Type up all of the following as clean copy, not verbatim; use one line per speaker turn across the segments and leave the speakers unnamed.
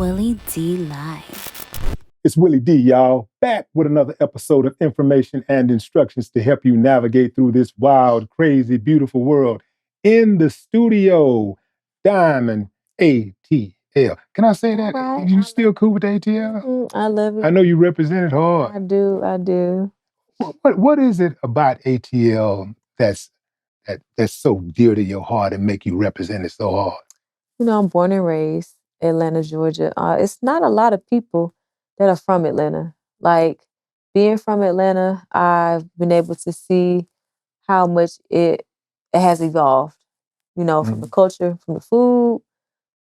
Willie D Live.
It's Willie D, y'all, back with another episode of information and instructions to help you navigate through this wild, crazy, beautiful world. In the studio, Diamond ATL. Can I say that?
Right.
You still cool with ATL?
I love it.
I know you represent it hard.
I do.
What is it about ATL that's so dear to your heart and make you represent it so hard?
You know, I'm born and raised Atlanta, Georgia. It's not a lot of people that are from Atlanta. Like being from Atlanta, I've been able to see how much it has evolved. You know, from the culture, from the food,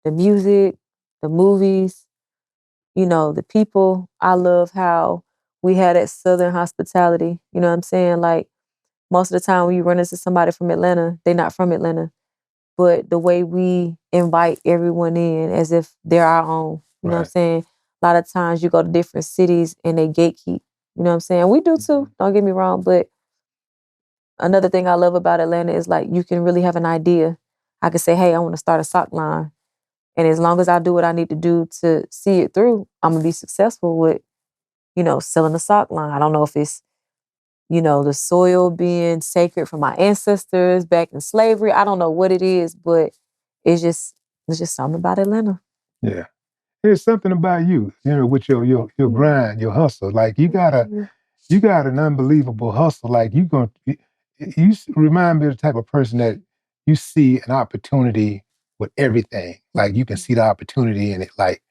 the music, the movies, you know, the people. I love how we had that Southern hospitality. You know what I'm saying? Like most of the time when you run into somebody from Atlanta, they're not from Atlanta. But the way we invite everyone in as if they're our own, you know what I'm
Right.
saying? A lot of times you go to different cities and they gatekeep, you know what I'm saying? We do too, don't get me wrong. But another thing I love about Atlanta is like you can really have an idea. I could say, hey, I want to start a sock line. And as long as I do what I need to do to see it through, I'm gonna be successful with, you know, selling a sock line. I don't know if it's, you know, the soil being sacred from my ancestors back in slavery. I don't know what it is, but it's just something about Atlanta.
Yeah. There's something about you, with your grind, your hustle. Like you got an unbelievable hustle. Like you remind me of the type of person that you see an opportunity with everything. Like you can see the opportunity in it. Like,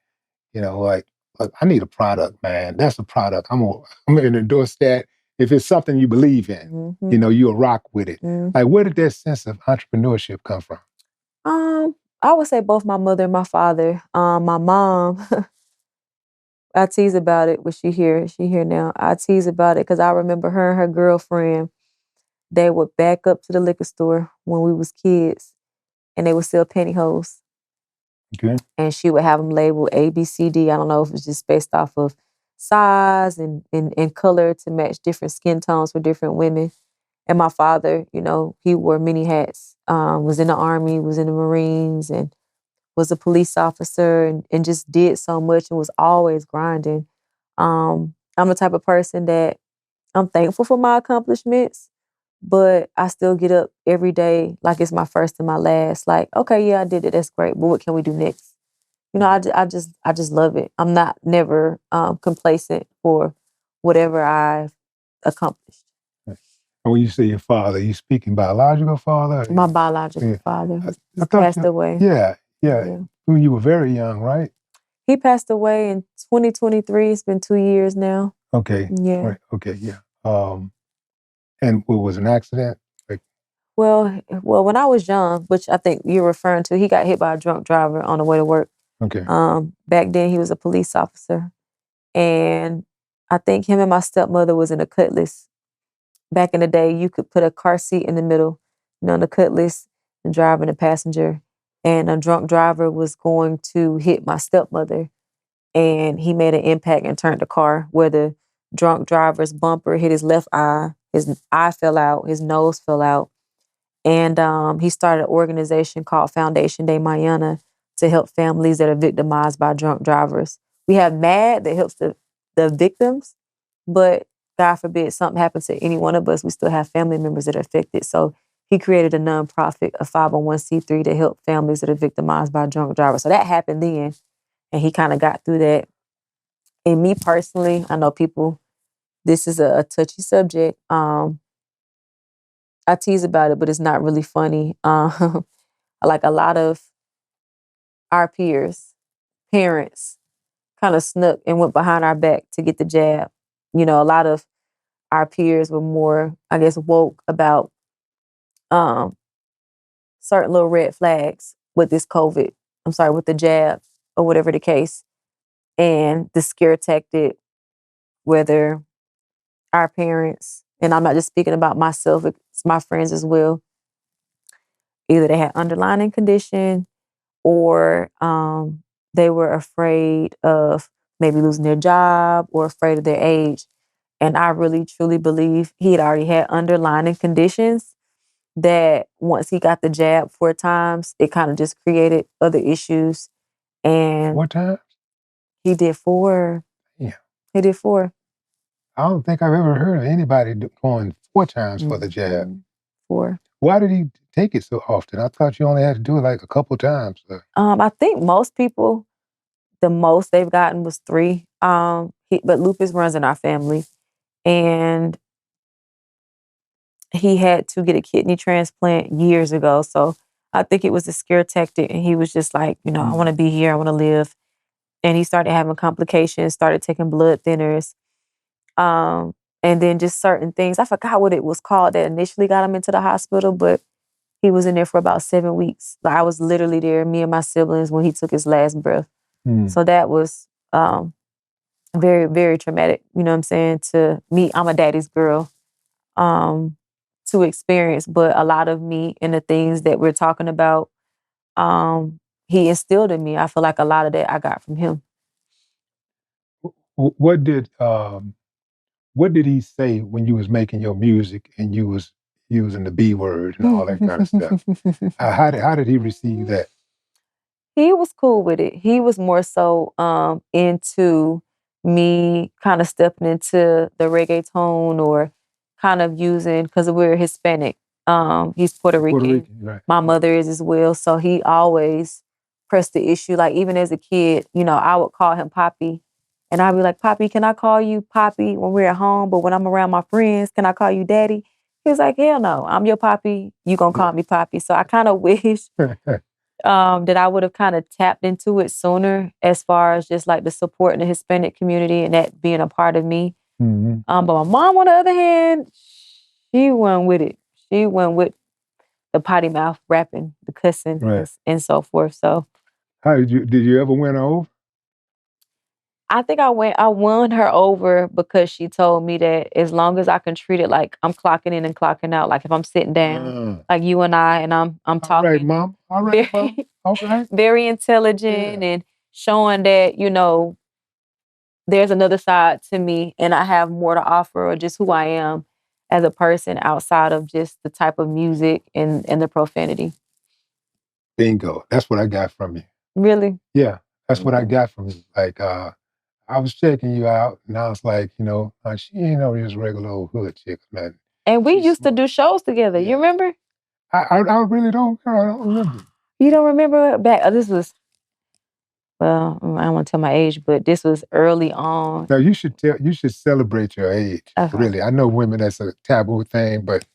like, look, I need a product, man. That's a product. I'm gonna endorse that. If it's something you believe in, you'll rock with it. Like, where did that sense of entrepreneurship come from?
I would say both my mother and my father. My mom, I tease about it when she here now. I tease about it because I remember her and her girlfriend, they would back up to the liquor store when we was kids and they would sell pantyhose.
Okay.
And she would have them labeled A, B, C, D. I don't know if it's just based off of size and color to match different skin tones for different women. And my father, you know, he wore many hats, was in the Army, was in the Marines, and was a police officer and just did so much and was always grinding. I'm the type of person that I'm thankful for my accomplishments, but I still get up every day like it's my first and my last. Like, okay, yeah, I did it. That's great. But what can we do next? You know, I just love it. I'm not never complacent for whatever I've accomplished.
And when you say your father, you speaking biological father?
My biological
Yeah.
father
I
he
thought
passed away.
Yeah.
Yeah.
When you were very young, right?
He passed away in 2023. It's been 2 years now.
Okay.
Yeah.
Right. Okay. Yeah. And what was an accident? Like,
Well, when I was young, which I think you're referring to, he got hit by a drunk driver on the way to work.
okay.
Back then he was a police officer. And I think him and my stepmother was in a cutlass. Back in the day, you could put a car seat in the middle, you know, in the cutlass, the driver and the passenger. And a drunk driver was going to hit my stepmother. And he made an impact and turned the car where the drunk driver's bumper hit his left eye. His eye fell out, his nose fell out. And he started an organization called Foundation de Mayana to help families that are victimized by drunk drivers. We have MAD that helps the victims, but God forbid something happens to any one of us, we still have family members that are affected. So he created a nonprofit, a 501c3 to help families that are victimized by drunk drivers. So that happened then, and he kind of got through that. And me personally, I know people, this is a touchy subject. I tease about it, but it's not really funny. Like a lot of our peers, parents, kind of snuck and went behind our back to get the jab. You know, a lot of our peers were more, I guess, woke about um, certain little red flags with this COVID. I'm sorry, with the jab or whatever the case. And the scare tactic, whether our parents, and I'm not just speaking about myself, it's my friends as well, either they had underlying condition or they were afraid of maybe losing their job or afraid of their age. And I really, truly believe he had already had underlying conditions that once he got the jab 4 times, it kind of just created other issues. And
what time?
He did 4.
Yeah.
He did 4.
I don't think I've ever heard of anybody going 4 times for the jab.
4.
Why did he take it so often? I thought you only had to do it like a couple times.
I think most people, the most they've gotten was 3. But lupus runs in our family, and he had to get a kidney transplant years ago. So I think it was a scare tactic, and he was just like, I want to be here, I want to live. And he started having complications, started taking blood thinners, and then just certain things. I forgot what it was called that initially got him into the hospital, but he was in there for about 7 weeks. Like, I was literally there, me and my siblings, when he took his last breath. So that was very, very traumatic, you know what I'm saying, to me. I'm a daddy's girl, to experience, but a lot of me and the things that we're talking about, he instilled in me. I feel like a lot of that I got from him.
What did he say when you was making your music and you was using the B word and all that kind of stuff? How did he receive that?
He was cool with it. He was more so into me kind of stepping into the reggaeton, or kind of using, because we're Hispanic. He's Puerto
Puerto
Rican.
Rican, right?
My mother is as well. So he always pressed the issue. Like, even as a kid, I would call him Poppy. And I'd be like, Poppy, can I call you Poppy when we're at home? But when I'm around my friends, can I call you Daddy? He was like, hell no, I'm your Poppy. You gonna call me Poppy. So I kind of wish that I would have kind of tapped into it sooner, as far as just like the support in the Hispanic community and that being a part of me. But my mom, on the other hand, she went with it. She went with the potty mouth rapping, the cussing,
Right.
and so forth. So
How did you ever win her over?
I think I won her over because she told me that as long as I can treat it like I'm clocking in and clocking out, like if I'm sitting down, like you and I, and I'm
All right,
talking,
Mom. All right, Mom. Okay.
very intelligent, and showing that, there's another side to me and I have more to offer, or just who I am as a person outside of just the type of music and the profanity.
Bingo. That's what I got from you.
Really?
Yeah, that's what I got from you. Like, I was checking you out, and I was like, she ain't no just regular old hood chick, man.
And we
She's
used to
smart.
do shows together. You
Yeah.
remember?
I really don't. I don't remember.
You don't remember back? This was, well, I don't want to tell my age, but this was early on.
Now you should celebrate your age.
Okay.
Really, I know women, that's a taboo thing, but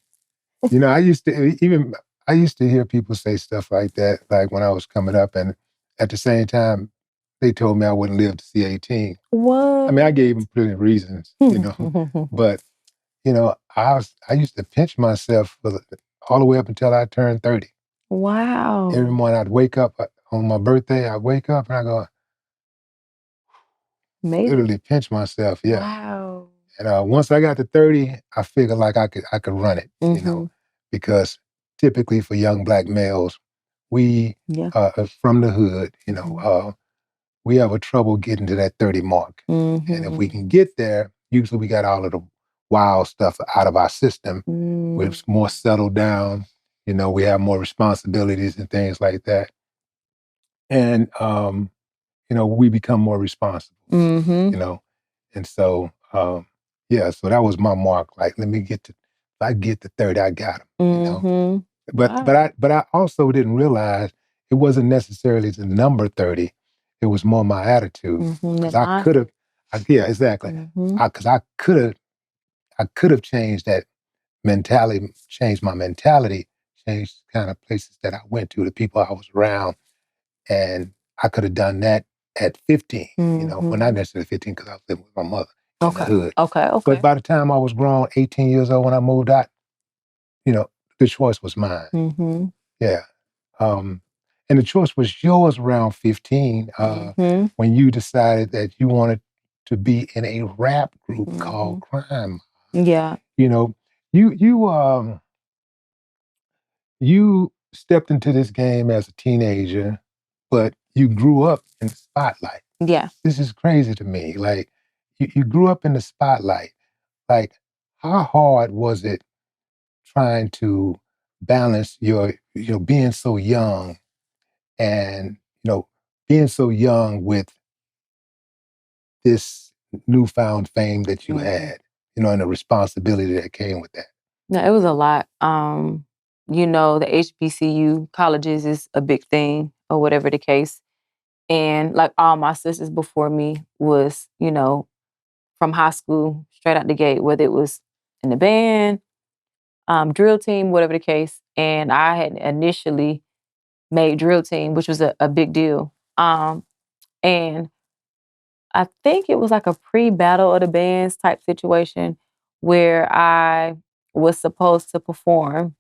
I used to hear people say stuff like that, like when I was coming up, and at the same time, they told me I wouldn't live to see 18.
What?
I mean, I gave them plenty of reasons, but I used to pinch myself all the way up until I turned 30.
Wow.
Every morning I'd wake up on my birthday. I'd wake up and I go, literally pinch myself. Yeah.
Wow.
And once I got to 30, I figured like I could run it, because typically for young Black males, we from the hood, we have a trouble getting to that 30 mark. And if we can get there, usually we got all of the wild stuff out of our system. We're more settled down. We have more responsibilities and things like that. And, we become more responsible, And so, so that was my mark. Like, if I get to 30, I got them, But I also didn't realize it wasn't necessarily the number 30. It was more my attitude. Because I could have, yeah, exactly. Because I could have changed that mentality, changed my mentality, changed the kind of places that I went to, the people I was around. And I could have done that at 15, well, not necessarily 15, because I was living with my mother in the hood.
Okay.
But by the time I was grown, 18 years old, when I moved out, the choice was mine. Yeah. And the choice was yours around 15, when you decided that you wanted to be in a rap group called Crime.
Yeah.
You stepped into this game as a teenager, but you grew up in the spotlight.
Yeah.
This is crazy to me. Like, you grew up in the spotlight. Like, how hard was it trying to balance your, being so young and, being so young with this newfound fame that you
Mhm.
had, and the responsibility that came with that?
No, it was a lot. The HBCU colleges is a big thing or whatever the case. And like all my sisters before me was, from high school straight out the gate, whether it was in the band, drill team, whatever the case. And I had initially made drill team, which was a big deal. And I think it was like a pre-battle of the bands type situation where I was supposed to perform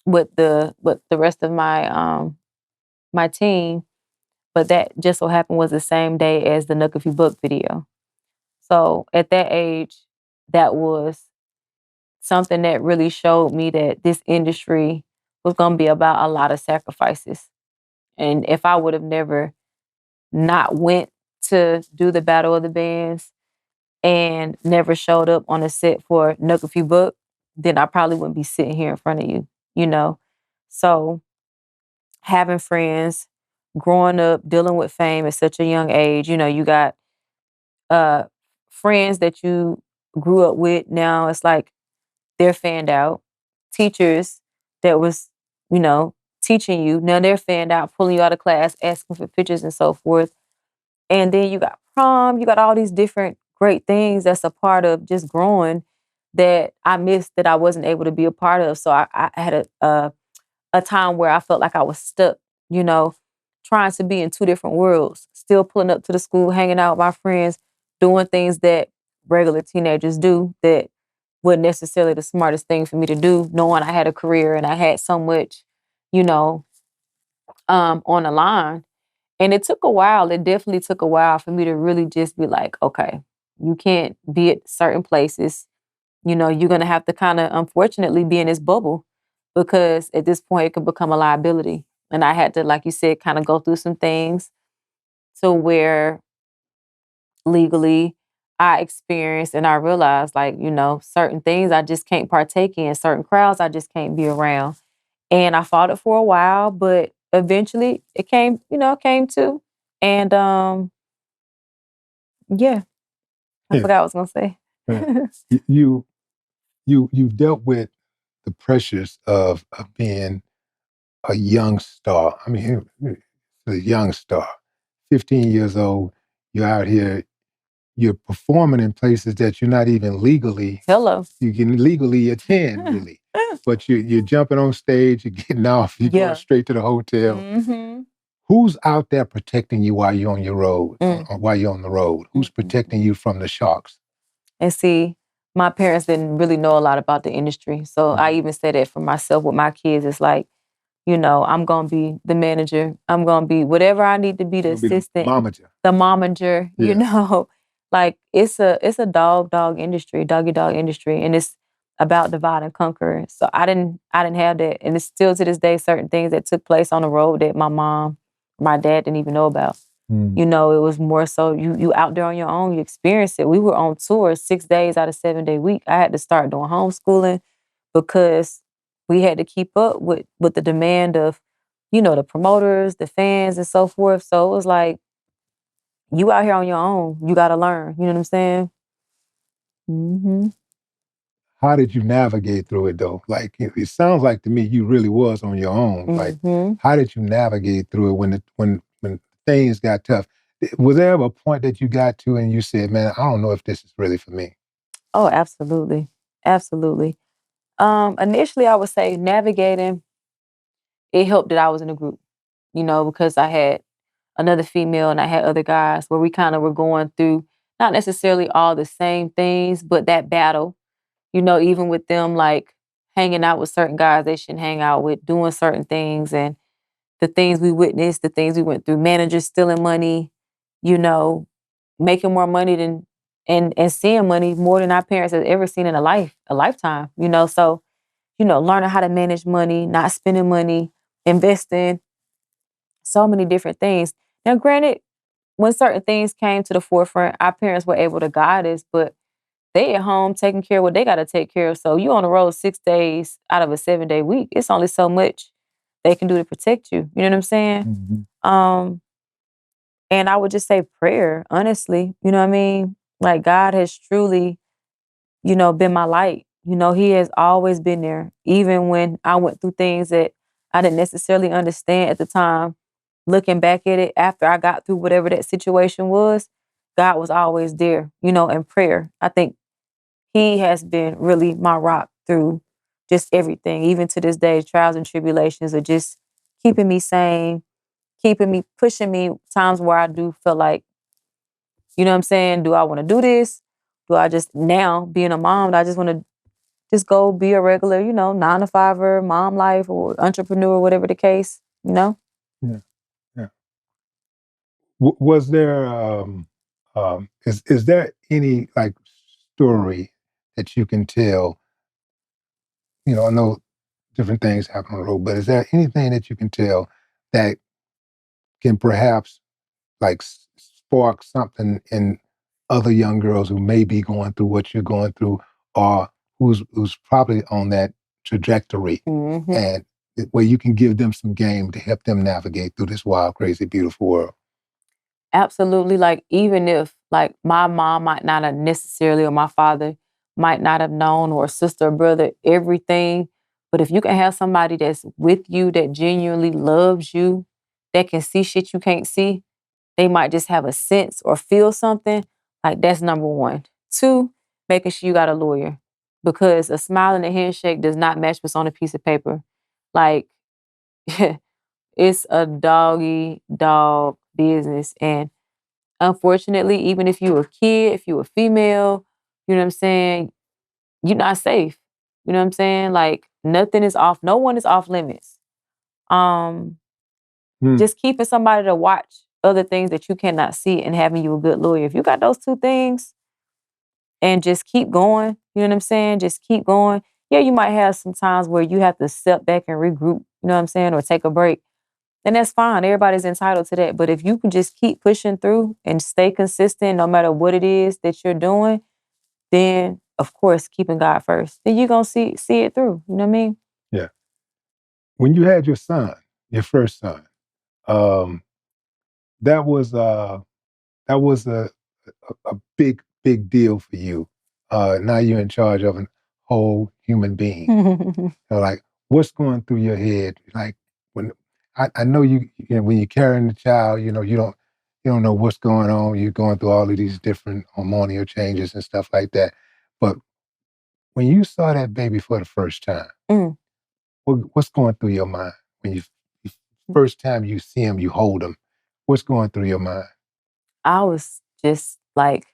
with the rest of my team, but that just so happened was the same day as the Knuck Book video. So at that age, that was something that really showed me that this industry was going to be about a lot of sacrifices. And if I would have never not went to do the Battle of the Bands and never showed up on a set for Knuck Book, then I probably wouldn't be sitting here in front of you, you know? So having friends, growing up, dealing with fame at such a young age, you got uh friends that you grew up with. Now it's like they're fanned out. Teachers that was, you know, teaching you, now they're fanned out, pulling you out of class, asking for pictures and so forth. And then you got prom, you got all these different great things that's a part of just growing that I missed that I wasn't able to be a part of. So I had a time where I felt like I was stuck, you know, trying to be in two different worlds, still pulling up to the school, hanging out with my friends, doing things that regular teenagers do that wasn't necessarily the smartest thing for me to do, knowing I had a career and I had so much, you know, on the line. And it took a while. It definitely took a while for me to really just be like, okay, you can't be at certain places. You're going to have to kind of, unfortunately, be in this bubble because at this point it could become a liability. And I had to, like you said, kind of go through some things to where legally I experienced and I realized, like, certain things I just can't partake in, certain crowds I just can't be around. And I fought it for a while, but eventually it came to. And yeah, I
Yeah.
forgot what I was gonna
Yeah.
say.
You you dealt with the pressures of being a young star. I mean, a young star, 15 years old. You're out here. You're performing in places that you're not even legally.
Hello.
You can legally attend, really, but you're jumping on stage. You're getting off. You're going
Yeah.
straight to the hotel.
Mm-hmm.
Who's out there protecting you while you're on your road?
Mm.
While you're on the road, who's
Mhm.
protecting you from the sharks?
And see, my parents didn't really know a lot about the industry. So I
Mhm.
even said that for myself with my kids. It's like, I'm gonna be the manager. I'm gonna be whatever I need to be, the
You'll be the
assistant,
momager.
the momager,
Yeah.
Like it's a dog industry, doggy dog industry. And it's about divide and conquer. So I didn't have that. And it's still to this day certain things that took place on the road that my dad didn't even know about.
Mm.
It was more so you out there on your own, you experience it. We were on tour 6 days out of 7 day week. I had to start doing homeschooling because we had to keep up with the demand of, the promoters, the fans, and so forth. So it was like you out here on your own. You got to learn. You know what I'm saying? Mm-hmm.
How did you navigate through it though? Like it sounds like to me you really was on your own. Like
Mm-hmm.
how did you navigate through it when things got tough? Was there ever a point that you got to and you said, "Man, I don't know if this is really for me"?
Oh, absolutely, absolutely. Initially, I would say navigating. It helped that I was in a group. Because I had another female and I had other guys where we kind of were going through not necessarily all the same things, but that battle, even with them like hanging out with certain guys they shouldn't hang out with, doing certain things and the things we witnessed, the things we went through, managers stealing money, you know, making more money than and seeing money more than our parents had ever seen in a lifetime. So, learning how to manage money, not spending money, investing, so many different things. Now, granted, when certain things came to the forefront, our parents were able to guide us, but they at home taking care of what they got to take care of. So you on the road 6 days out of a 7 day week. It's only so much they can do to protect you. You know what I'm saying?
Mhm.
Um, And I would just say prayer, honestly. You know what I mean? Like God has truly, been my light. He has always been there, even when I went through things that I didn't necessarily understand at the time. Looking back at it after I got through whatever that situation was, God was always there, in prayer. I think He has been really my rock through just everything, even to this day. Trials and tribulations are just keeping me sane, keeping me, pushing me times where I do feel like, you know what I'm saying? Do I want to do this? Do I just now being a mom, do I just want to just go be a regular, 9 to 5er, mom life or entrepreneur, whatever the case?
Yeah. Yeah. Was there is there any like story that you can tell? I know different things happen on the road, but is there anything that you can tell that can perhaps like spark something in other young girls who may be going through what you're going through, or who's probably on that trajectory,
Hmm.
and where you can give them some game to help them navigate through this wild, crazy, beautiful world?
Absolutely. Like, even if like my mom might not have necessarily, or my father might not have known, or sister or brother, everything. But if you can have somebody that's with you that genuinely loves you, that can see shit you can't see, they might just have a sense or feel something. Like, that's number one. Two, making sure you got a lawyer, because a smile and a handshake does not match what's on a piece of paper. Like, it's a doggy dog business. And unfortunately, even if you a kid, if you a female, you know what I'm saying, you're not safe. You know what I'm saying? Like, nothing is off, no one is off limits. Um,
Hmm.
just keeping somebody to watch other things that you cannot see and having you a good lawyer. If you got those two things and just keep going, you know what I'm saying? Just keep going. Yeah, you might have some times where you have to step back and regroup, you know what I'm saying, or take a break. And that's fine. Everybody's entitled to that. But if you can just keep pushing through and stay consistent no matter what it is that you're doing, then of course keeping God first. Then you're gonna see it through. You know what I mean?
Yeah. When you had your son, your first son, um, that was a big deal for you. Now you're in charge of a whole human being. Like, what's going through your head? Like, when I know when you're carrying the child, you don't know what's going on. You're going through all of these different hormonal changes and stuff like that. But when you saw that baby for the first time,
Mm.
what's going through your mind when you first time you see him, you hold him? What's going through your mind?
I was just like,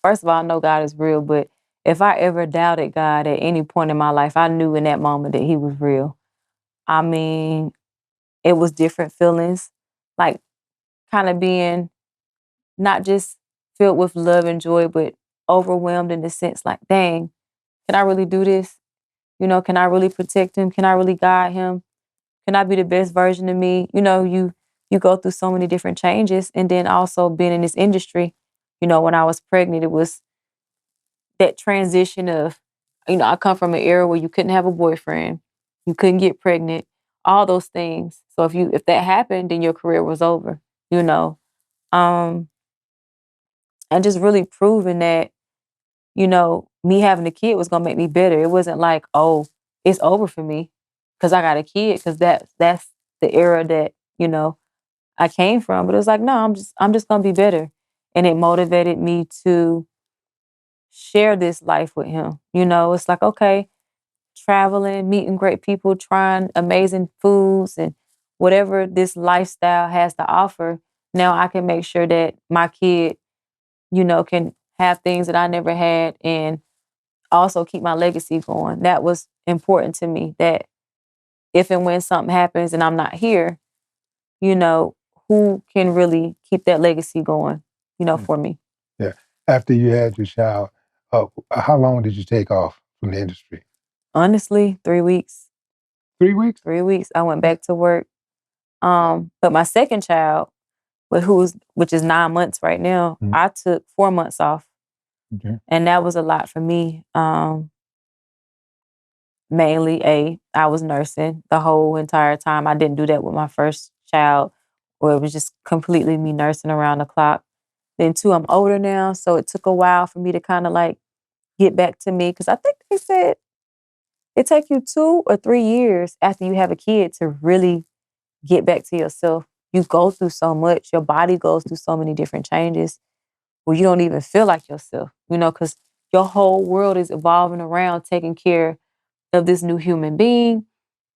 first of all, I know God is real, but if I ever doubted God at any point in my life, I knew in that moment that He was real. I mean, it was different feelings, like kind of being not just filled with love and joy, but overwhelmed in the sense like, dang, can I really do this? Can I really protect him? Can I really guide him? Can I be the best version of me? You go through so many different changes, and then also being in this industry. When I was pregnant, it was that transition of, I come from an era where you couldn't have a boyfriend, you couldn't get pregnant, all those things. So if that happened, then your career was over. You know, um, and just really proving that me having a kid was gonna make me better. It wasn't like, oh, it's over for me because I got a kid, because that's the era that I came from. But it was like, no, I'm just gonna be better, and it motivated me to share this life with him. It's like, okay, traveling, meeting great people, trying amazing foods, and whatever this lifestyle has to offer. Now I can make sure that my kid, can have things that I never had, and also keep my legacy going. That was important to me, that if and when something happens and I'm not here, you know, who can really keep that legacy going,
Mm.
for me.
Yeah. After you had your child, how long did you take off from the industry?
Honestly, 3 weeks.
3 weeks?
3 weeks. I went back to work. But my second child, which is 9 months right now,
Mm.
I took 4 months off.
Okay.
And that was a lot for me. Mainly I was nursing the whole entire time. I didn't do that with my first child. or it was just completely me nursing around the clock. Then two, I'm older now, so it took a while for me to kind of like get back to me because I think they said it take you 2 or 3 years after you have a kid to really get back to yourself. You go through so much. Your body goes through so many different changes where you don't even feel like yourself, because your whole world is evolving around taking care of this new human being.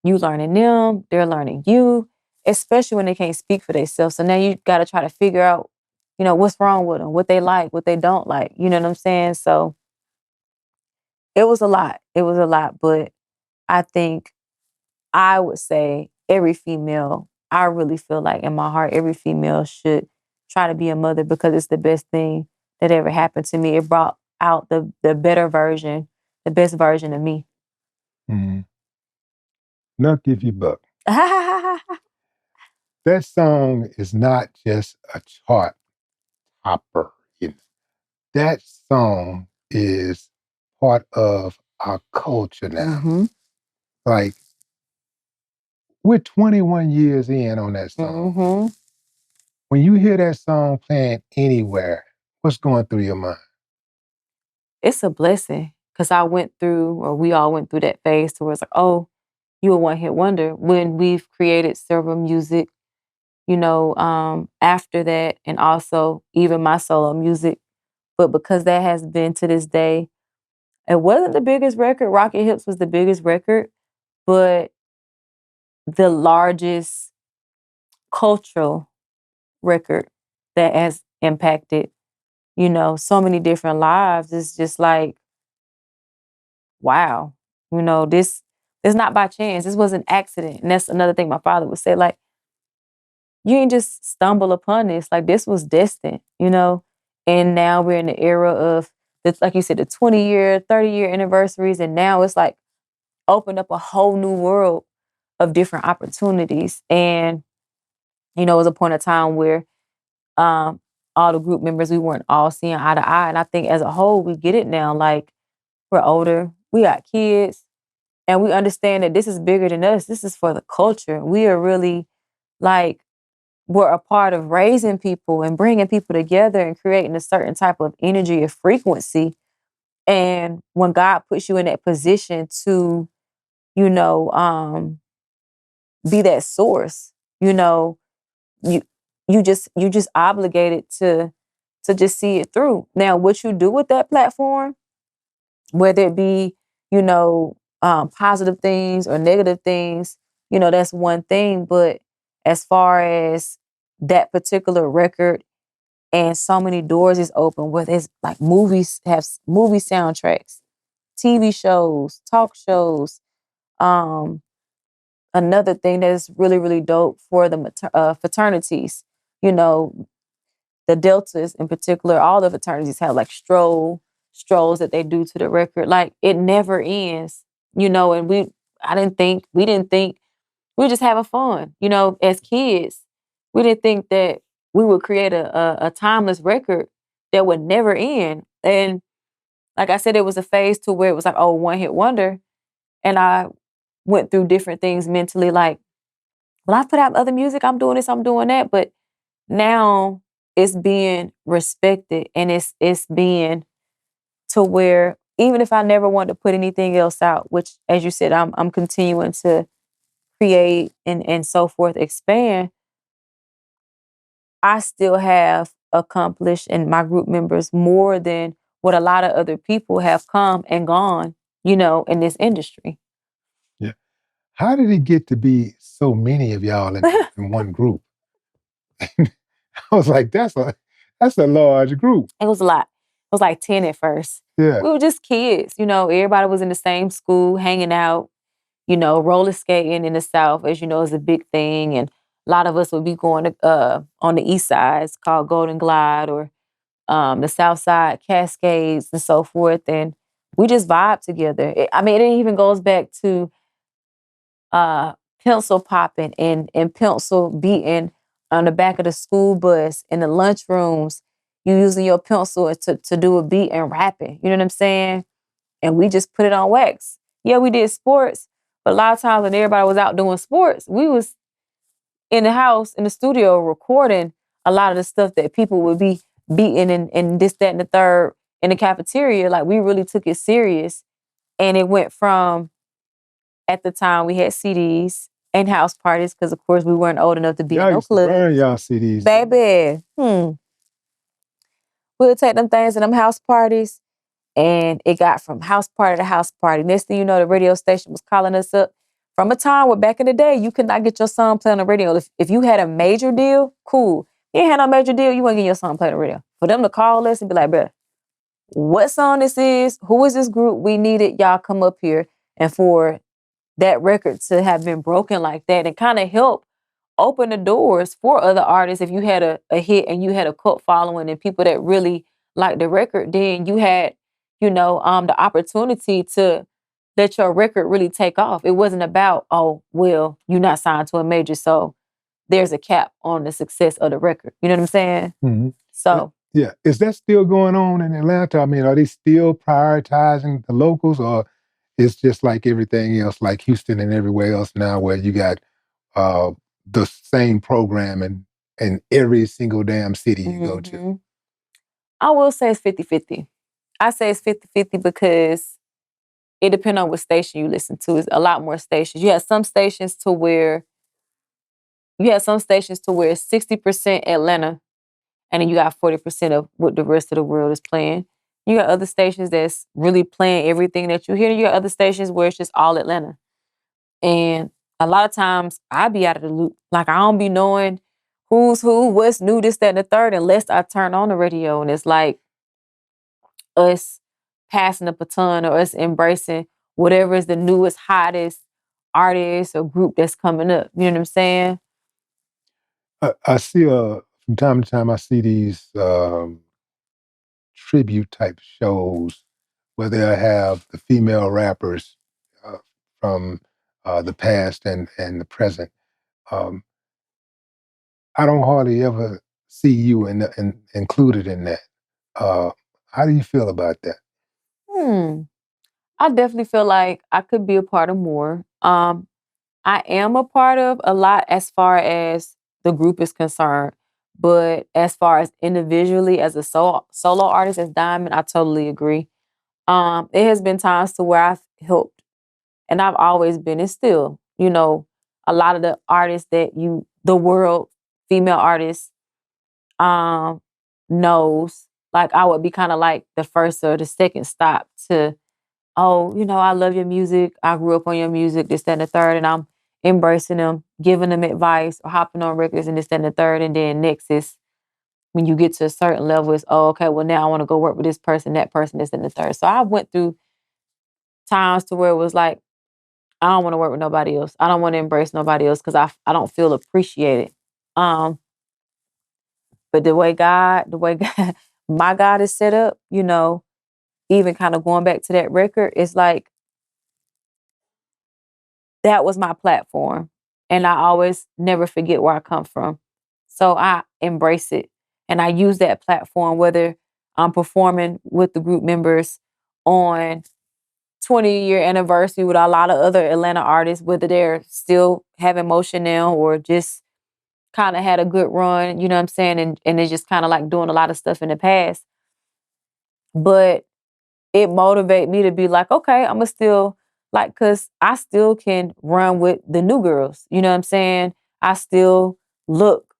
You learning them, they're learning you, especially when they can't speak for themselves. So now you got to try to figure out, what's wrong with them, what they like, what they don't like. You know what I'm saying? So it was a lot. It was a lot, but I think I would say every female, I really feel like in my heart, every female should try to be a mother because it's the best thing that ever happened to me. It brought out the better version, the best version of me.
Mm-hmm. Knuck if you buck. That song is not just a chart topper. That song is part of our culture now.
Mm-hmm.
Like, we're 21 years in on that song.
Mm-hmm.
When you hear that song playing anywhere, what's going through your mind?
It's a blessing because I went through, or we all went through that phase to where it's like, oh, you a one hit wonder when we've created several music, after that, and also even my solo music. But because that has been to this day, it wasn't the biggest record. Rocket Hips was the biggest record, but the largest cultural record that has impacted, so many different lives. It's just like, wow, this is not by chance. This was an accident. And that's another thing my father would say, like, you didn't just stumble upon this. Like, this was destined. And now we're in the era of, like you said, the 20-year, 30-year anniversaries. And now it's like opened up a whole new world of different opportunities. And, it was a point of time where all the group members, we weren't all seeing eye to eye. And I think as a whole, we get it now. Like, we're older, we got kids, and we understand that this is bigger than us. This is for the culture. We are really like, we're a part of raising people and bringing people together and creating a certain type of energy or frequency. And when God puts you in that position to, you know, um, be that source, you you just obligated to just see it through. Now, what you do with that platform, whether it be, positive things or negative things, that's one thing. But as far as that particular record and so many doors is open, whether it's like movies, movie soundtracks, TV shows, talk shows. Um, Another thing that's really, really dope for the fraternities, you know, the Deltas in particular, all the fraternities have like strolls that they do to the record. Like, it never ends. And we didn't think, we were just having fun, as kids. We didn't think that we would create a timeless record that would never end. And like I said, it was a phase to where it was like, oh, one hit wonder. And I went through different things mentally, like, well, I put out other music, I'm doing this, I'm doing that. But now it's being respected, and it's being to where even if I never want to put anything else out, which, as you said, I'm continuing to create and so forth, expand, I still have accomplished in my group members more than what a lot of other people have come and gone, in this industry.
Yeah. How did it get to be so many of y'all in one group? I was like, that's a large group.
It was a lot. It was like 10 at first.
Yeah.
We were just kids, everybody was in the same school, hanging out, roller skating in the South, as you know, is a big thing. And a lot of us would be going to, on the East Side, it's called Golden Glide, or the South Side, Cascades, and so forth. And we just vibe together. It even goes back to uh, pencil popping and pencil beating on the back of the school bus, in the lunchrooms. You using your pencil to do a beat and rapping. You know what I'm saying? And we just put it on wax. Yeah, we did sports, but a lot of times when everybody was out doing sports, we was in the house, in the studio, recording a lot of the stuff that people would be beating and this, that, and the third in the cafeteria. Like, we really took it serious. And it went from, at the time, we had CDs and house parties, because of course we weren't old enough to be in
Y'all
no
used to burn
clubs.
y'all CDs.
Baby, we'll take them things to them house parties, and it got from house party to house party. Next thing you know, the radio station was calling us up from a time where back in the day, you could not get your song played on the radio. If you had a major deal, cool. You ain't had no major deal, you wouldn't get your song played on the radio. For them to call us and be like, bruh, what song this is? Who is this group? We need it. Y'all come up here. And for that record to have been broken like that and kind of help open the doors for other artists. If you had a hit and you had a cult following and people that really liked the record, then you had, the opportunity to let your record really take off. It wasn't about, oh, well, you're not signed to a major, so there's a cap on the success of the record. You know what I'm saying?
Mm-hmm.
So
yeah, is that still going on in Atlanta? I mean, are they still prioritizing the locals, or it's just like everything else, like Houston and everywhere else now, where you got the same programming in every single damn city you go to?
I will say it's 50-50. I say it's 50-50 because it depends on what station you listen to. It's a lot more stations. You have some stations to where it's 60% Atlanta, and then you got 40% of what the rest of the world is playing. You got other stations that's really playing everything that you hear. You got other stations where it's just all Atlanta. And a lot of times I be out of the loop. Like, I don't be knowing who's who, what's new, this, that, and the third, unless I turn on the radio and it's like us passing the baton or us embracing whatever is the newest, hottest artist or group that's coming up. You know what I'm saying?
I see from time to time I see these tribute type shows where they'll have the female rappers from the past and the present. Um, I don't hardly ever see you included in that. How do you feel about that?
I definitely feel like I could be a part of more. I am a part of a lot as far as the group is concerned, but as far as individually as a solo artist as Diamond, I totally agree. It has been times to where I've helped, and I've always been, and still, a lot of the artists that the world, female artists, um, knows. Like, I would be kind of like the first or the second stop to, oh, I love your music. I grew up on your music, this, that, and the third. And I'm embracing them, giving them advice, or hopping on records and this, that, and the third. And then next is when you get to a certain level, it's, oh, okay, well, now I want to go work with this person, that person, this, and the third. So I went through times to where it was like, I don't want to work with nobody else. I don't want to embrace nobody else because I don't feel appreciated. But the way God, my God is set up, even kind of going back to that record, it's like, that was my platform. And I always never forget where I come from. So I embrace it. And I use that platform, whether I'm performing with the group members on 20-year anniversary with a lot of other Atlanta artists, whether they're still having motion now or just kind of had a good run, you know what I'm saying? And they're just kind of like doing a lot of stuff in the past. But it motivate me to be like, okay, I'm gonna still, like, cause I still can run with the new girls. You know what I'm saying? I still look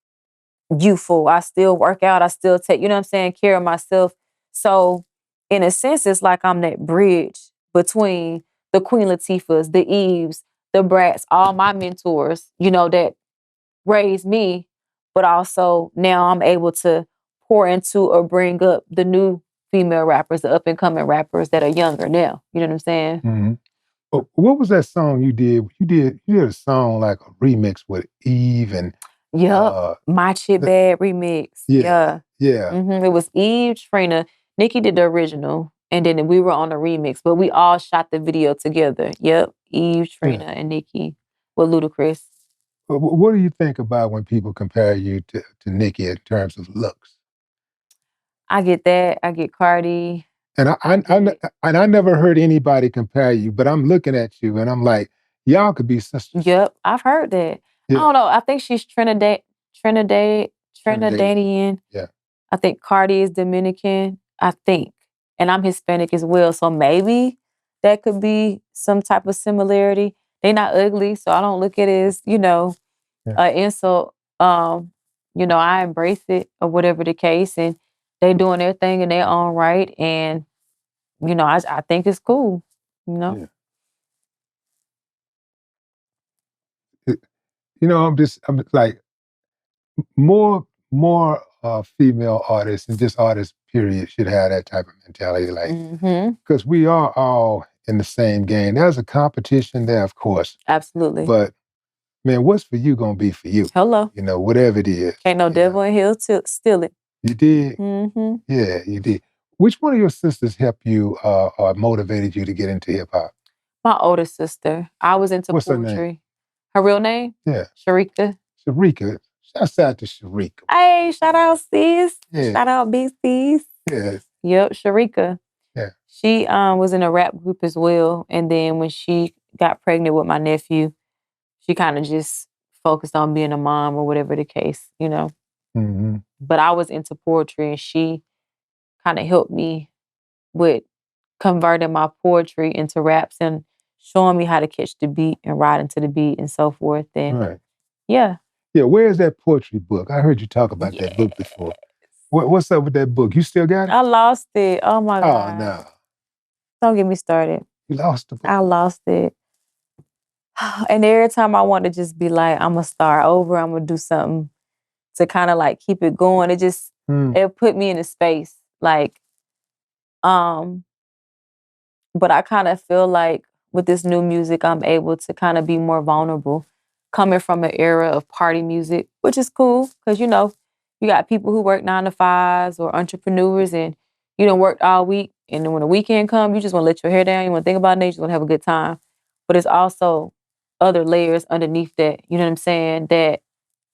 youthful. I still work out. I still take, you know what I'm saying, care of myself. So in a sense, it's like I'm that bridge between the Queen Latifahs, the Eves, the Brats, all my mentors, that raised me, but also now I'm able to pour into or bring up the new female rappers, the up and coming rappers that are younger now. You know what I'm saying?
Mm-hmm. What was that song you did? You did a song like a remix with Eve and
My Chit Bad remix.
yeah.
It was Eve, Trina, Nikki did the original, and then we were on the remix, but we all shot the video together. Yep, Eve, Trina, and Nikki with Ludacris.
What do you think about when people compare you to Nikki in terms of looks?
I get that. I get Cardi.
And I never heard anybody compare you, but I'm looking at you and I'm like, y'all could be sisters.
Yep, I've heard that. I don't know. I think she's Trinidadian.
Yeah.
I think Cardi is Dominican. I think, and I'm Hispanic as well. So maybe that could be some type of similarity. They're not ugly, so I don't look at it as an insult. I embrace it or whatever the case, and they doing their thing in their own right, and I think it's cool.
Yeah. I'm like more female artists and just artists period should have that type of mentality, like because we are all in the same game. There's a competition there, of course,
Absolutely.
but man, what's for you gonna be for you.
Hello.
Whatever it is.
Can't no devil in hell steal it.
You did?
Mm-hmm.
Yeah, you did. Which one of your sisters helped you or motivated you to get into hip hop?
My older sister. I was into
What's her
poetry.
name?
Her real name?
Yeah.
Sharika.
Sharika. Shouts out to Sharika.
Hey, shout out sis.
Yeah.
Shout out big sis.
Yeah.
Yep, Sharika.
Yeah.
She was in a rap group as well. And then when she got pregnant with my nephew, she kind of just focused on being a mom or whatever the case,
Mm-hmm.
But I was into poetry and she kind of helped me with converting my poetry into raps and showing me how to catch the beat and ride into the beat and so forth. And
Right.
yeah.
Yeah, where's that poetry book? I heard you talk about that book before. What's up with that book? You still got it?
I lost it. Oh my God.
Oh, no.
Don't get me started.
You lost the book?
I lost it. And every time I want to just be like, I'm going to start over. I'm going to do something to kind of like keep it going. It just, it put me in a space. Like, but I kind of feel like with this new music, I'm able to kind of be more vulnerable coming from an era of party music, which is cool because, you got people who work 9 to 5s or entrepreneurs and you don't work all week. And then when the weekend comes, you just want to let your hair down. You want to think about it. You just want to have a good time. But it's also other layers underneath that, you know what I'm saying? That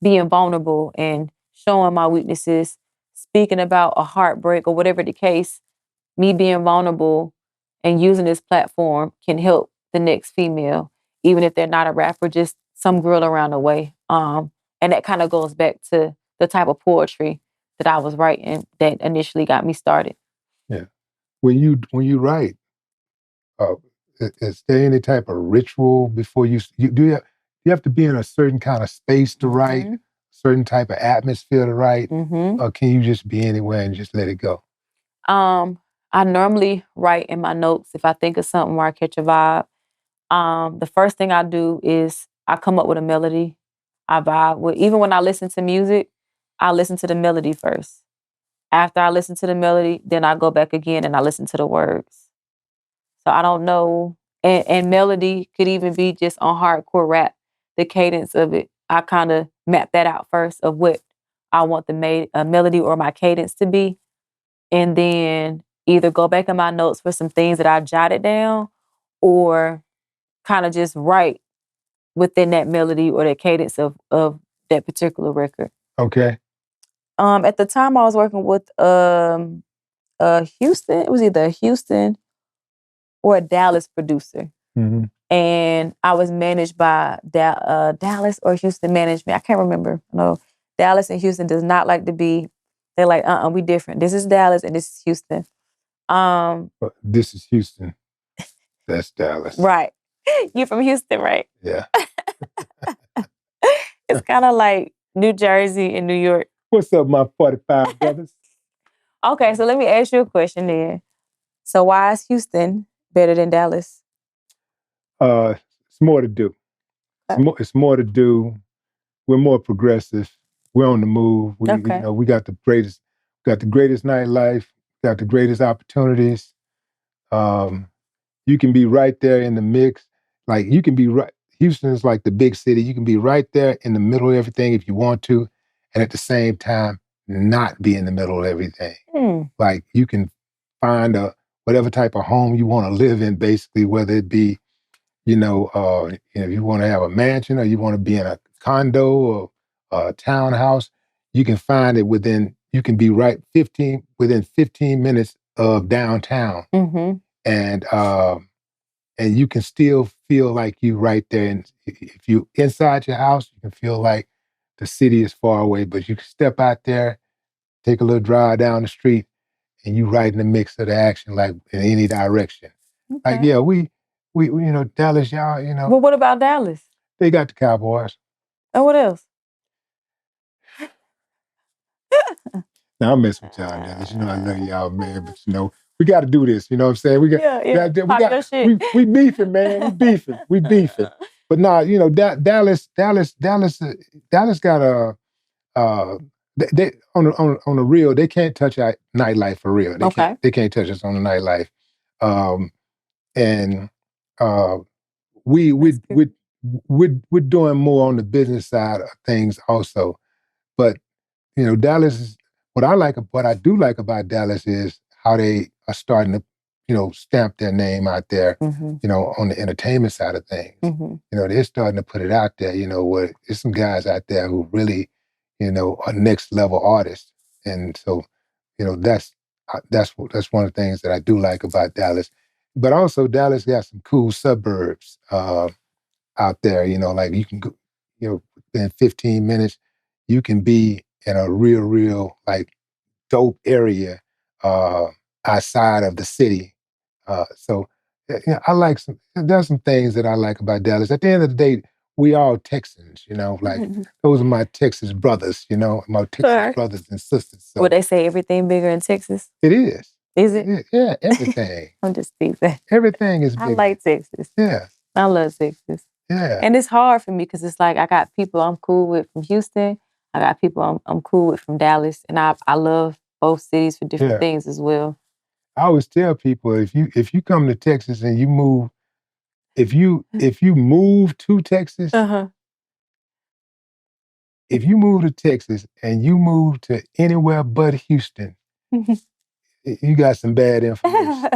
being vulnerable and showing my weaknesses, speaking about a heartbreak or whatever the case, me being vulnerable and using this platform can help the next female, even if they're not a rapper, just some girl around the way. And that kind of goes back to the type of poetry that I was writing that initially got me started.
Yeah. When you write, is there any type of ritual before you have to be in a certain kind of space to write, certain type of atmosphere to write, or can you just be anywhere and just let it go?
I normally write in my notes if I think of something where I catch a vibe. The first thing I do is I come up with a melody. I vibe with, even when I listen to music, I listen to the melody first. After I listen to the melody, then I go back again and I listen to the words. So I don't know. And melody could even be just on hardcore rap, the cadence of it. I kind of map that out first of what I want the melody or my cadence to be. And then either go back in my notes for some things that I jotted down or kind of just write within that melody or that cadence of that particular record.
Okay.
At the time I was working with Houston. It was either a Houston or a Dallas producer.
Mm-hmm.
And I was managed by Dallas or Houston management. I can't remember. No, Dallas and Houston does not like to be. They're like, we different. This is Dallas and this is Houston.
This is Houston. That's Dallas.
Right. You're from Houston, right?
Yeah.
It's kind of like New Jersey and New York.
What's up, my 45 brothers?
Okay, so let me ask you a question then. So why is Houston better than Dallas?
It's more to do. It's more to do. We're more progressive. We're on the move. We got the greatest nightlife, got the greatest opportunities. You can be right there in the mix. Like you can be right. Houston is like the big city. You can be right there in the middle of everything if you want to, and at the same time not be in the middle of everything. Like you can find whatever type of home you want to live in, basically, whether it be, if you want to have a mansion or you want to be in a condo or a townhouse, you can find it you can be within 15 minutes of downtown.
Mm-hmm.
And and you can still feel like you right there. And if you inside your house, you can feel like the city is far away, but you can step out there, take a little drive down the street, and you right in the mix of the action, like in any direction. Like,
Okay.
yeah, we Dallas, y'all,
Well, what about Dallas?
they got the Cowboys.
And what else?
Now I'm messing with y'all, Dallas. I love y'all, man, but we got to do this. You know what I'm saying? We got,
Yeah. Pop your shit.
we beefing, man. We beefing. But nah, Dallas got a they on the real. They can't touch our nightlife for real.
Okay.
They can't touch us on the nightlife. And we we're doing more on the business side of things also. But Dallas is what I do like about Dallas is how they are starting to, stamp their name out there, on the entertainment side of things. They're starting to put it out there, where there's some guys out there who really, are next level artists. And so, that's one of the things that I do like about Dallas. But also Dallas got some cool suburbs out there, like you can go, within 15 minutes, you can be in a real like dope area outside of the city. So I like there's some things that I like about Dallas. At the end of the day, we all Texans, like those are my Texas brothers, my Texas brothers and sisters. So
Would they say everything bigger in Texas?
it is.
Is it?
Yeah, everything.
I'm just teasing.
Everything is big.
I like Texas.
Yeah.
I love Texas.
Yeah.
And it's hard for me because it's like I got people I'm cool with from Houston. I got people I'm cool with from Dallas. And I love both cities for different things as well.
I always tell people if you come to Texas and you move, if you move to Texas, if you move to Texas and you move to anywhere but Houston, you got some bad information.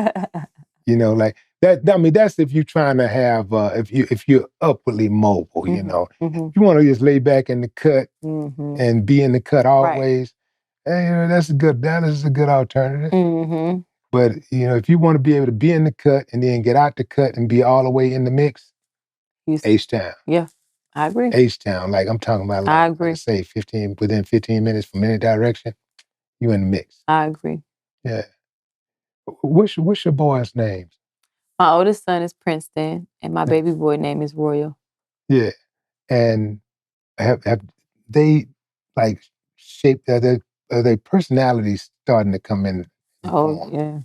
Like that. I mean, that's if you're trying to have if you're upwardly mobile. If you want to just lay back in the cut and be in the cut always, that's Dallas is a good alternative. But if you want to be able to be in the cut and then get out the cut and be all the way in the mix, H-Town.
Yeah, I agree.
H-Town, like I'm talking about, like, I agree. Like I say, within 15 minutes from any direction, you in the mix.
I agree.
Yeah. What's your boys' names?
My oldest son is Princeton, and my baby boy name is Royal.
Yeah, and have they like shaped? Are their personalities starting to come in?
Oh yeah.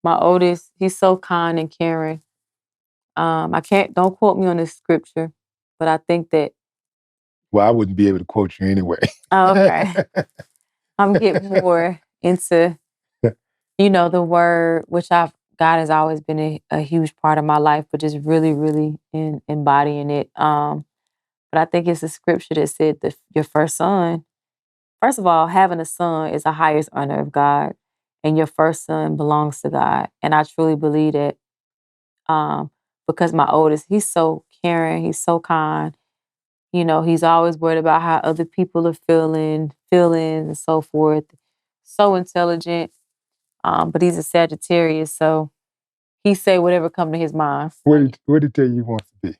My oldest, he's so kind and caring. Don't quote me on this scripture, but I think that.
Well, I wouldn't be able to quote you anyway.
Oh, okay. I'm getting more into, the word, which God has always been a huge part of my life, but just really, really embodying it. But I think it's a scripture that said that your first son, first of all, having a son is the highest honor of God, and your first son belongs to God. And I truly believe that because my oldest, he's so caring, he's so kind. He's always worried about how other people are feeling, feelings and so forth. So intelligent. But he's a Sagittarius, so he say whatever come to his mind.
What did he tell you he wants to be?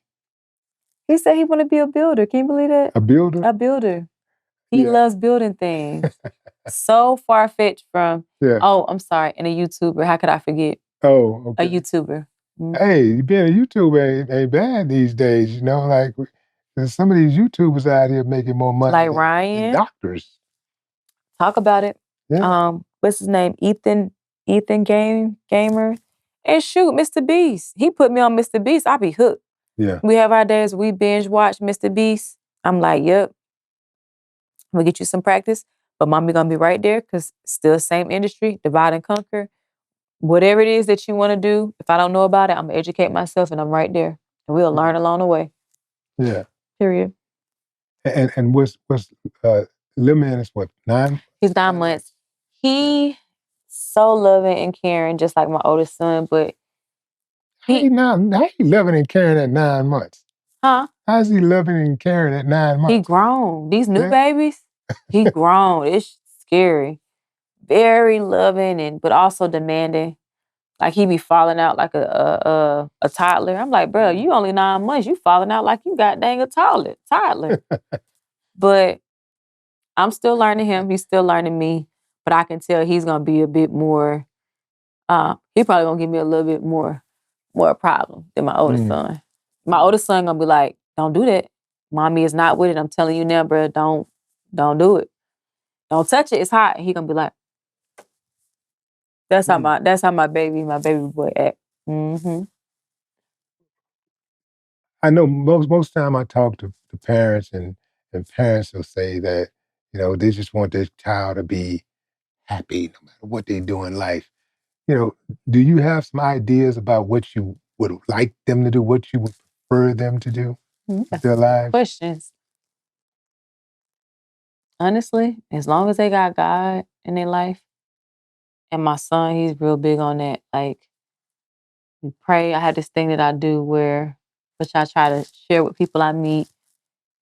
He said he want to be a builder. Can you believe that?
A builder?
A builder. He loves building things. So far-fetched from, I'm sorry, and a YouTuber. How could I forget?
Oh, okay.
A YouTuber.
Hey, being a YouTuber ain't bad these days, like there's some of these YouTubers out here making more money
like Ryan.
than doctors.
Talk about it.
Yeah.
What's his name? Ethan Gamer. And shoot, Mr. Beast. He put me on Mr. Beast. I be hooked.
Yeah.
We have our days we binge watch Mr. Beast. I'm like, yep. I'm gonna get you some practice, but mommy gonna be right there because still same industry, divide and conquer. Whatever it is that you want to do, if I don't know about it, I'm gonna educate myself and I'm right there. And we'll learn along the way.
Yeah.
Period.
And what's Lil Man is what, 9?
He's 9 months. He so loving and caring, just like my oldest son, but
how he loving and caring at 9 months?
Huh?
How's he loving and caring at 9 months?
He grown. These new babies, he grown. It's scary. Very loving but also demanding. Like he be falling out like a toddler. I'm like, bro, you only 9 months. You falling out like you got dang a toddler. But I'm still learning him. He's still learning me. But I can tell he's gonna be a bit more. He probably gonna give me a little bit more problem than my oldest son. My oldest son gonna be like, don't do that. Mommy is not with it. I'm telling you now, bro. Don't do it. Don't touch it. It's hot. And he gonna be like, that's how my baby boy act. Mm-hmm.
I know most time I talk to parents and parents will say that, they just want their child to be happy no matter what they do in life. Do you have some ideas about what you would like them to do, what you would prefer them to do with their lives?
Questions. Honestly, as long as they got God in their life, and my son, he's real big on that. Like, we pray. I had this thing that I do which I try to share with people I meet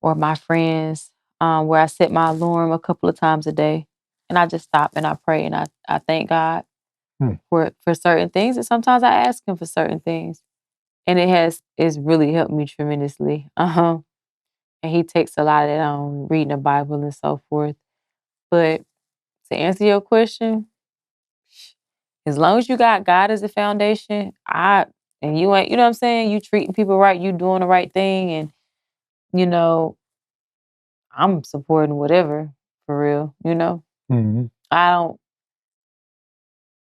or my friends, where I set my alarm a couple of times a day, and I just stop and I pray and I thank God for certain things, and sometimes I ask Him for certain things, and it's really helped me tremendously. And He takes a lot of that on reading the Bible and so forth. But to answer your question, as long as you got God as a foundation, and you ain't, you know what I'm saying? You treating people right, you doing the right thing, and you know, I'm supporting whatever for real,
Mhm.
I don't,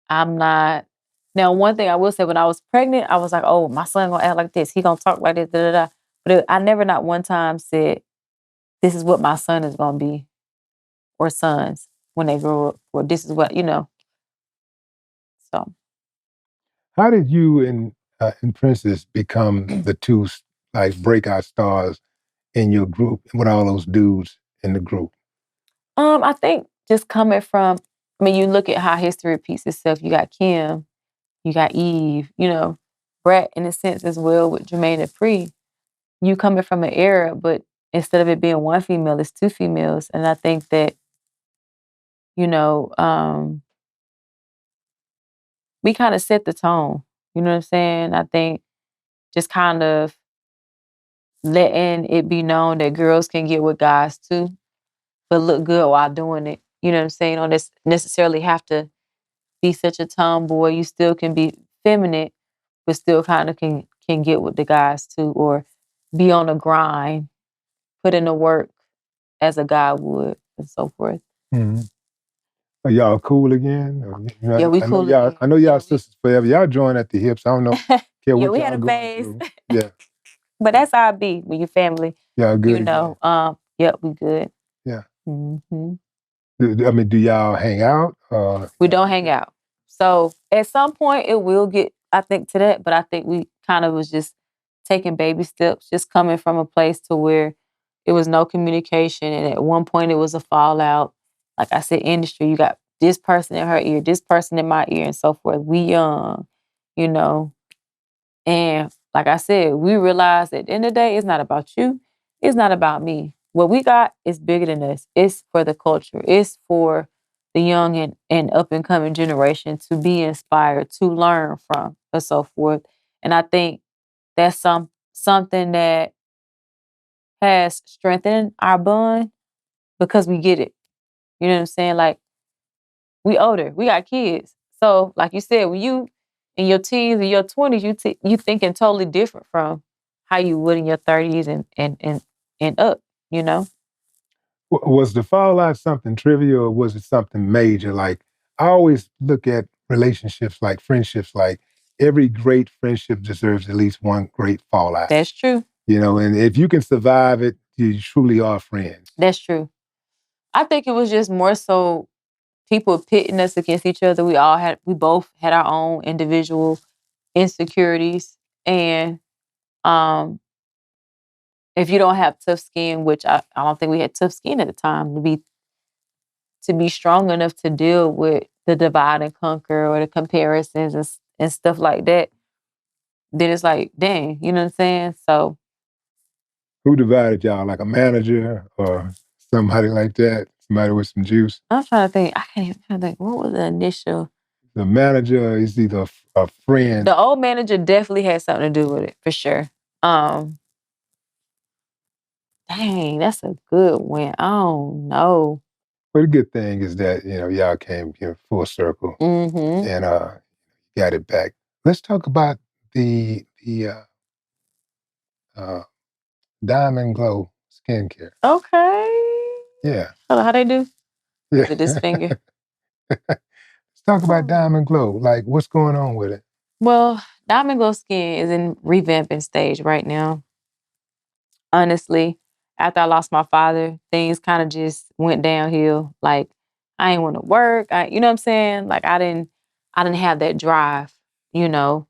I'm not. Now, one thing I will say, when I was pregnant, I was like, oh, my son gonna act like this. He gonna talk like this, da da da. But I never not one time said, this is what my son is gonna be, or sons when they grow up, or this is what, so.
How did you and Princess become the two like breakout stars in your group with all those dudes in the group?
I think just coming from, I mean, you look at how history repeats itself. You got Kim, you got Eve, Brett in a sense as well with Jermaine and Free. You coming from an era, but instead of it being one female, it's two females. And I think that, you know, um, we kind of set the tone. You know what I'm saying? I think just kind of letting it be known that girls can get with guys too, but look good while doing it. You know what I'm saying? You don't necessarily have to be such a tomboy. You still can be feminine, but still kind of can get with the guys too, or be on the grind, put in the work as a guy would, and so forth.
Mhm. Are y'all cool again?
Yeah, we
I know
cool
y'all.
again.
I know y'all sisters forever. Y'all join at the hips. I don't know. Care
Yeah,
what
we had
y'all
a
going
phase,
through. Yeah,
but that's how it be when your family.
y'all good again.
Yep, we good.
Yeah.
Hmm.
I mean, do y'all hang out?
We don't hang out. So at some point it will get, I think, to that, but I think we kind of was just taking baby steps, just coming from a place to where it was no communication. And at one point it was a fallout. Like I said, industry, you got this person in her ear, this person in my ear, and so forth. We young, you know. And like I said, we realized at the end of the day, it's not about you. It's not about me. What we got is bigger than us. It's for the culture. It's for the young and up and coming generation to be inspired, to learn from, and so forth. And I think that's something that has strengthened our bond because we get it. You know what I'm saying? Like, we older, we got kids. So, like you said, when you in your teens and your 20s, you thinking totally different from how you would in your 30s and up, you know?
Was the fallout something trivial or was it something major? Like I always look at relationships like friendships, like every great friendship deserves at least one great fallout.
That's true.
And if you can survive it, you truly are friends.
That's true. I think it was just more so people pitting us against each other. We both had our own individual insecurities. And um if you don't have tough skin, which I don't think we had tough skin at the time to be strong enough to deal with the divide and conquer or the comparisons and stuff like that, then it's like, dang, you know what I'm saying? So
Who divided y'all? Like a manager or somebody like that? Somebody with some juice?
I'm trying to think. I can't even think. What was the initial?
the manager, is he a friend?
The old manager definitely had something to do with it, for sure. Dang, that's a good one. I don't know.
But the good thing is that, y'all came here full circle
Mm-hmm.
and got it back. Let's talk about the Diamond Glow skincare.
Okay.
Yeah.
Hold on, how they do?
Yeah.
Is it this finger?
Let's talk about Diamond Glow. Like, what's going on with it?
Well, Diamond Glow Skin is in revamping stage right now. Honestly, after I lost my father, things kind of just went downhill. Like, I didn't want to work. You know what I'm saying? Like, I didn't have that drive, you know.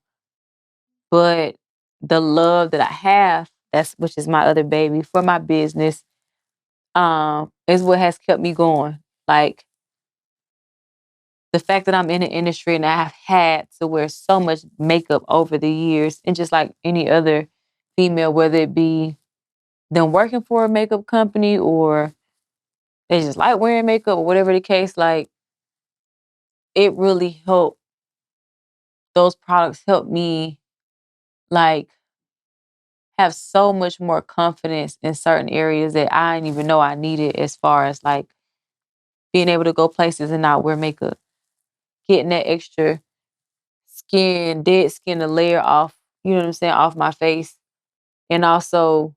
But the love that I have, which is my other baby for my business, is what has kept me going. Like, the fact that I'm in the industry and I have had to wear so much makeup over the years, and just like any other female, whether it be them working for a makeup company or they just like wearing makeup or whatever the case, like, it really helped. Those products helped me, like, have so much more confidence in certain areas that I didn't even know I needed, as far as like being able to go places and not wear makeup, getting that extra dead skin, to layer off, you know what I'm saying, off my face. And also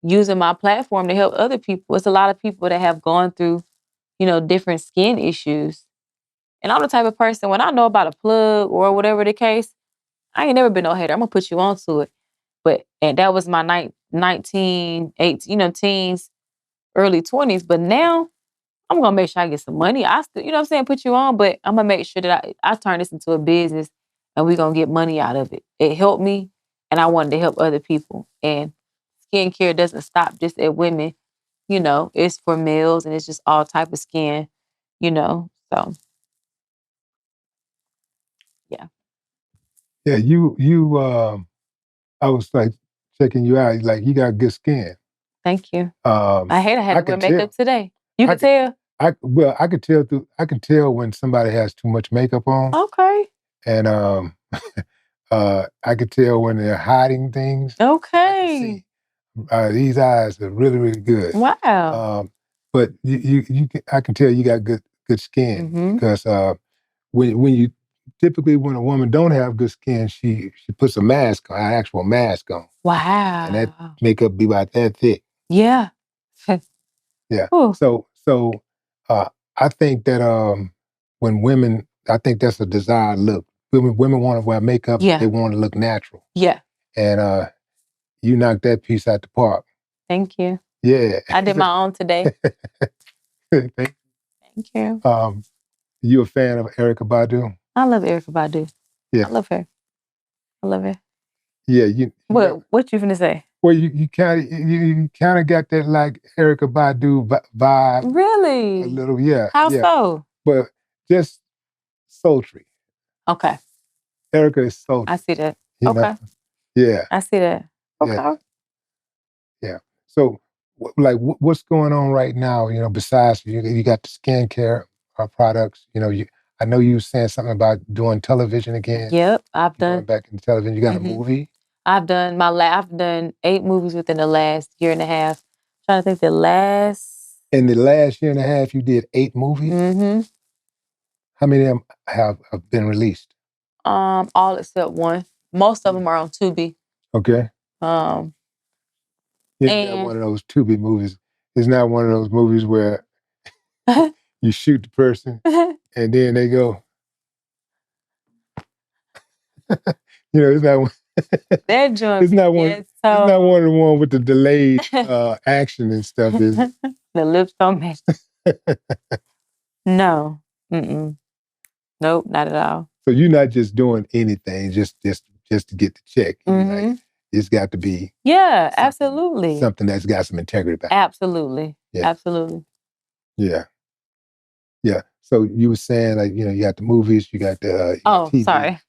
using my platform to help other people. It's a lot of people that have gone through, different skin issues. And I'm the type of person, when I know about a plug or whatever the case, I ain't never been no hater. I'm gonna put you onto it. And that was my 19, 18, teens, early 20s. But now I'm gonna make sure I get some money. I still, put you on, but I'm gonna make sure that I turn this into a business and we're gonna get money out of it. It helped me, and I wanted to help other people. And skincare doesn't stop just at women, it's for males, and it's just all type of skin, So yeah.
Yeah, I was like checking you out. Like, you got good skin.
Thank you.
Um,
I hate I had
I
to wear
could
makeup
tell.
today. You
I
could
could,
tell.
I could tell I can tell when somebody has too much makeup on,
Okay.
and I could tell when they're hiding things. I can
Okay.
see these eyes are really, really good.
Wow.
But I can tell you got good skin
Mm-hmm.
because when you typically, when a woman don't have good skin, she puts a mask on, an actual mask on, and that
Wow.
makeup be about that thick.
Yeah.
Yeah.
Whew.
So uh, I think that when women, I think that's a desired look. Women want to wear makeup.
Yeah.
They want to look natural.
Yeah.
And you knocked that piece out the park.
Thank you.
Yeah.
I did my own today.
Thank
you.
You a fan of Erykah Badu?
I love Erykah Badu.
Yeah.
I love her. I love her.
Yeah.
What you finna say?
Well, you kind of got that like Erykah Badu vibe.
Really?
A little, yeah.
How
yeah.
so?
But just sultry.
Okay.
Erykah is sultry.
I see that.
You
Okay.
know? Yeah.
I see that. Okay.
Yeah. Yeah. So, what's going on right now? Besides you got the skincare products. I know you were saying something about doing television again.
Yep, I've
Going
done.
back into television. You got a movie.
I've done I've done 8 movies within the last year and a half. Trying to think the last.
In the last year and a half, you did 8 movies.
Mm-hmm.
How many of them have been released?
All except one. Most of them are on Tubi.
Okay. It's not one of those Tubi movies. It's not one of those movies where you shoot the person and then they go. It's not one.
That joint.
It's not one. It's not one of the one with the delayed action and stuff, is it?
The lips don't match. No. Mm-mm. Nope, not at all.
So you're not just doing anything just to get the check. Like, it's got to be.
Yeah, absolutely.
Something that's got some integrity behind it.
Absolutely. Yeah. Absolutely.
Yeah. Yeah. So you were saying, like, you got the movies, you got the TV.
Sorry.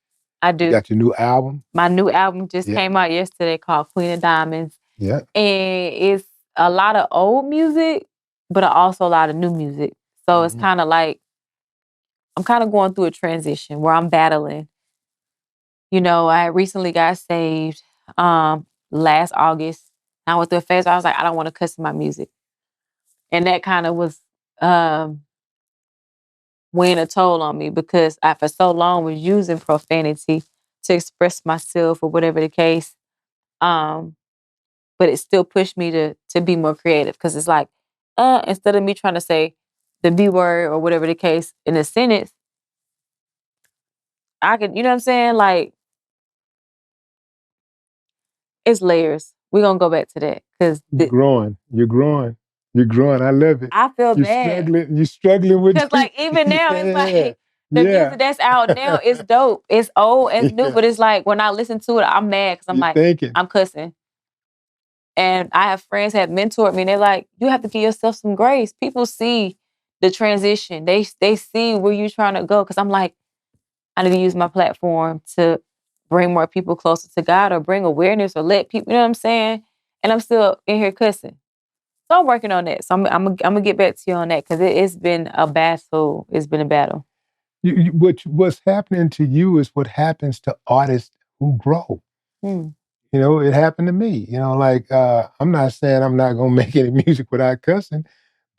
I do.
You got your new album?
My new album just came out yesterday, called Queen of Diamonds.
Yeah.
And it's a lot of old music, but also a lot of new music. So it's kind of like I'm kind of going through a transition where I'm battling. I recently got saved last August. I went through a phase where I was like, I don't want to cuss in my music. And that kind of was weighing a toll on me because I, for so long, was using profanity to express myself or whatever the case. Um, but it still pushed me to be more creative because it's like, instead of me trying to say the B word or whatever the case in a sentence, I could, you know what I'm saying? Like, it's layers. We're gonna go back to that because
You're growing. You're growing. You're growing. I love it.
I feel
You're
bad.
struggling. You're struggling with
Cause like even now, it's
yeah.
like the
Yeah.
music that's out now is dope. It's old and new,
Yeah.
but it's like when I listen to it, I'm mad because I'm
You're
like,
thinking.
I'm cussing. And I have friends that have mentored me, and they're like, you have to give yourself some grace. People see the transition. They see where you're trying to go. Cause I'm like, I need to use my platform to bring more people closer to God or bring awareness or let people, you know what I'm saying? And I'm still in here cussing. So I'm working on that. So I'm gonna get back to you on that because it's been a battle. It's been a battle.
What's happening to you is what happens to artists who grow.
Hmm.
It happened to me. Like I'm not saying I'm not gonna make any music without cussing,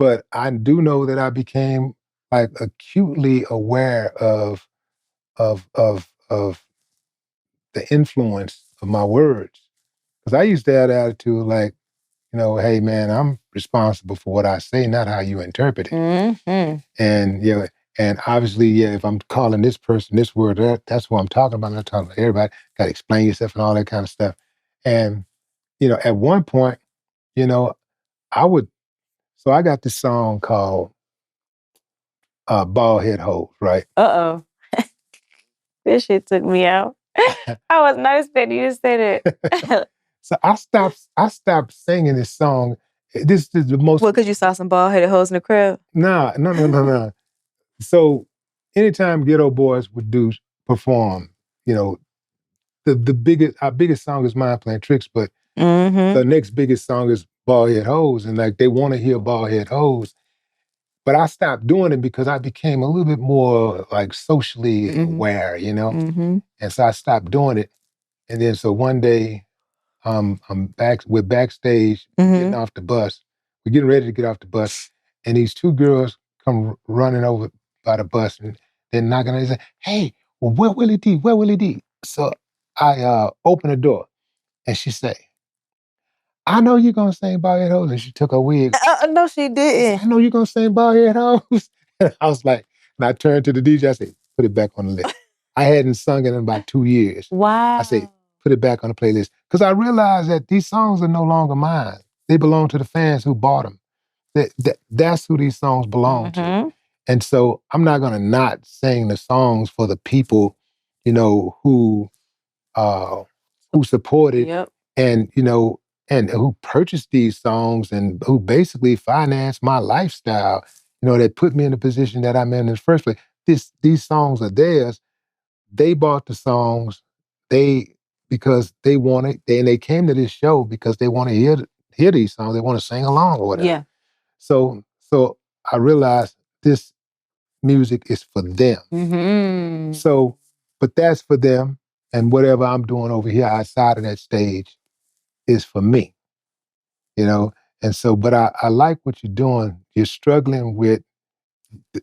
but I do know that I became like acutely aware of the influence of my words. Because I used to have the attitude like, hey man, I'm responsible for what I say, not how you interpret it.
Mm-hmm.
And and obviously, yeah, if I'm calling this person this word, that's what I'm talking about. I'm not talking about everybody. Got to explain yourself and all that kind of stuff. And at one point, you know, I would. So I got this song called "Bald Head Hoes," right?
Uh-oh. This shit took me out. I was not expecting you to say that.
So I stopped singing this song. This is the most.
Well, because you saw some bald-headed hoes in the crowd?
Nah, no, no, no, no. So anytime Ghetto Boys would perform, you know, the biggest our biggest song is Mind Playing Tricks, but
Mm-hmm.
the next biggest song is Bald Head Hoes, and like they want to hear Bald Head Hoes. But I stopped doing it because I became a little bit more like socially
Mm-hmm.
aware.
Mm-hmm.
And so I stopped doing it. And then so one day, we're backstage, getting
Mm-hmm.
off the bus. We're getting ready to get off the bus, and these two girls come running over by the bus, and they're knocking on it and say, "Hey, well, where Willie D? Where Willie D?" So I open the door, and she say, "I know you're gonna sing Bald Head Hoes," and she took her wig.
No, she
She said,
didn't.
"I know you're gonna sing Bald Head Hoes." And I was like, and I turned to the DJ. I said, "Put it back on the list." I hadn't sung it in about 2 years. I said,
Wow.
"Put it back on the playlist," because I realized that these songs are no longer mine. They belong to the fans who bought them. That's who these songs belong to.
Mm-hmm.
And so I'm not gonna not sing the songs for the people, you know, who uh, who supported
Yep.
and and who purchased these songs and who basically financed my lifestyle, that put me in the position that I'm in the first place. These songs are theirs. They bought the songs. They because they wanted and they came to this show because they want to hear these songs. They want to sing along or whatever.
Yeah.
So I realized this music is for them.
Mm-hmm.
So, but that's for them. And whatever I'm doing over here outside of that stage is for me, you know? And so, but I like what you're doing. You're struggling with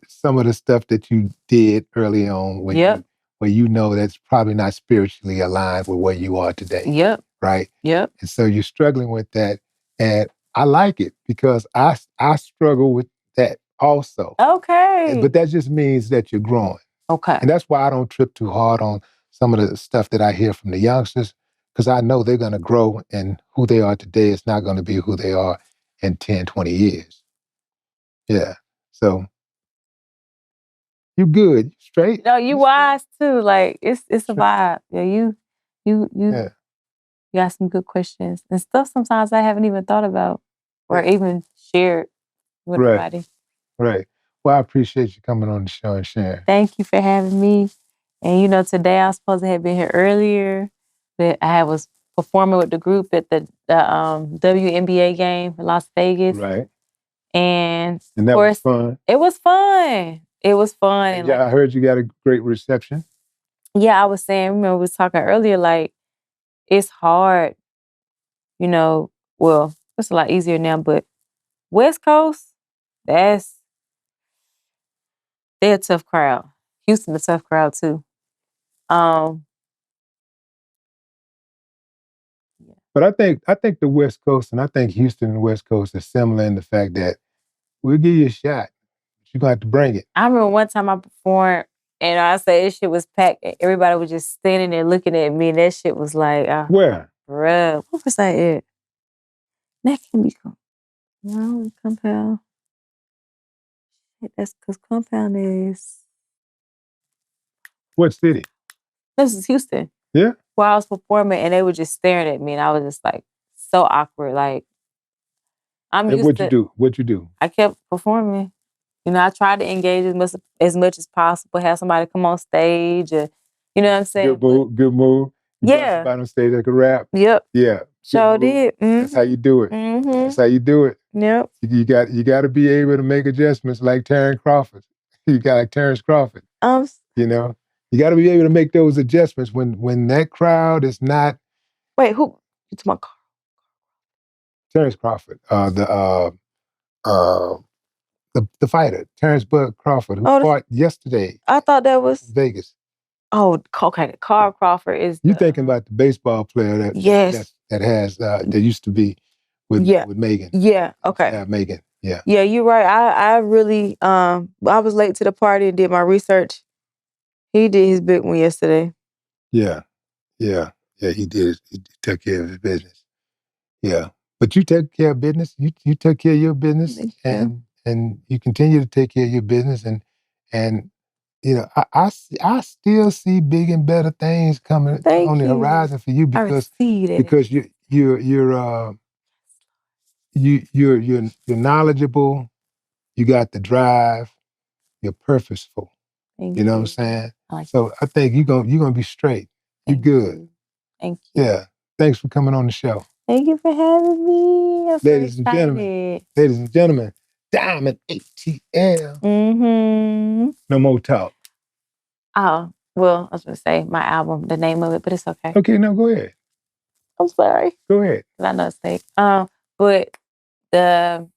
some of the stuff that you did early on
Yep.
where you know that's probably not spiritually aligned with where you are today.
Yep.
Right.
Yep.
And so you're struggling with that. And I like it because I struggle with that also.
Okay.
But that just means that you're growing.
Okay.
And that's why I don't trip too hard on some of the stuff that I hear from the youngsters, because I know they're going to grow and who they are today is not going to be who they are in 10, 20 years. Yeah. So you good, you straight,
No, you
you straight.
wise too. Like it's a
Straight.
vibe. Yeah, you
Yeah.
you got some good questions and stuff sometimes I haven't even thought about or
Yeah.
even shared with
Right.
nobody.
Right. Well, I appreciate you coming on the show and sharing.
Thank you for having me. And today I was supposed to have been here earlier, but I was performing with the group at the WNBA game in Las Vegas.
Right.
And
And
of
that was
course,
fun.
it was fun. It was fun.
And yeah, I heard you got a great reception.
Yeah, I was saying, remember we was talking earlier, like, it's hard, you know, well, it's a lot easier now, but West Coast, they're a tough crowd. Houston, a tough crowd too.
But I think the West Coast and I think Houston and the West Coast are similar in the fact that we'll give you a shot, but you're gonna have to bring it.
I remember one time I performed and I said this shit was packed. And everybody was just standing there looking at me, and that shit was like,
Where?
bruh, what was that at? That can be no Compound. That's because Compound is.
What city?
This is Houston.
Yeah.
Where I was performing, and they were just staring at me, and I was just like so awkward. Like I'm
And
used
what you
to.
do? What you do?
I kept performing. You know, I tried to engage as much as possible. Have somebody come on stage, or, you know what I'm saying?
Good move. Good move. You brought
Yeah.
somebody on stage that could rap.
Yep.
Yeah.
Sure did.
That's how you do it. That's how you do it.
Yep.
You got to be able to make adjustments like Terrence Crawford. You got like Terrence Crawford. You know, you got to be able to make those adjustments when that crowd is not.
Wait, who? You talking about
Terrence Crawford, the fighter, Terrence Bud Crawford, who fought yesterday.
I thought that was
Vegas.
Oh, okay. Carl Crawford is.
You thinking about the baseball player that that used to be with Megan?
Yeah. Okay.
Megan. Yeah.
Yeah, you're right. I really I was late to the party and did my research. He did his big one yesterday.
Yeah. Yeah. Yeah. He did. He took care of his business. Yeah. But you take care of business. You took care of your business, and you continue to take care of your business, and you know, I still see big and better things coming on the horizon for you because you're knowledgeable, you got the drive, you're purposeful. You know what I'm saying? So I think you're gonna be straight. You're good.
Thank you.
Yeah. Thanks for coming on the show.
Thank you for having me. I'm
ladies and gentlemen, Diamond ATL. No more talk.
Oh, well, I was gonna say my album, the name of it, but it's okay.
Okay, no, go ahead.
I'm sorry.
Go ahead.
I know it's fake. But the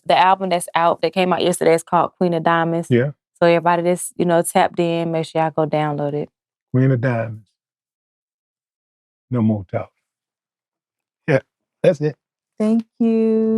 album that's out that came out yesterday is called Queen of Diamonds.
Yeah.
So everybody that's tapped in, make sure y'all go download it.
Queen of Diamonds. No more talk. Yeah, that's it.
Thank you.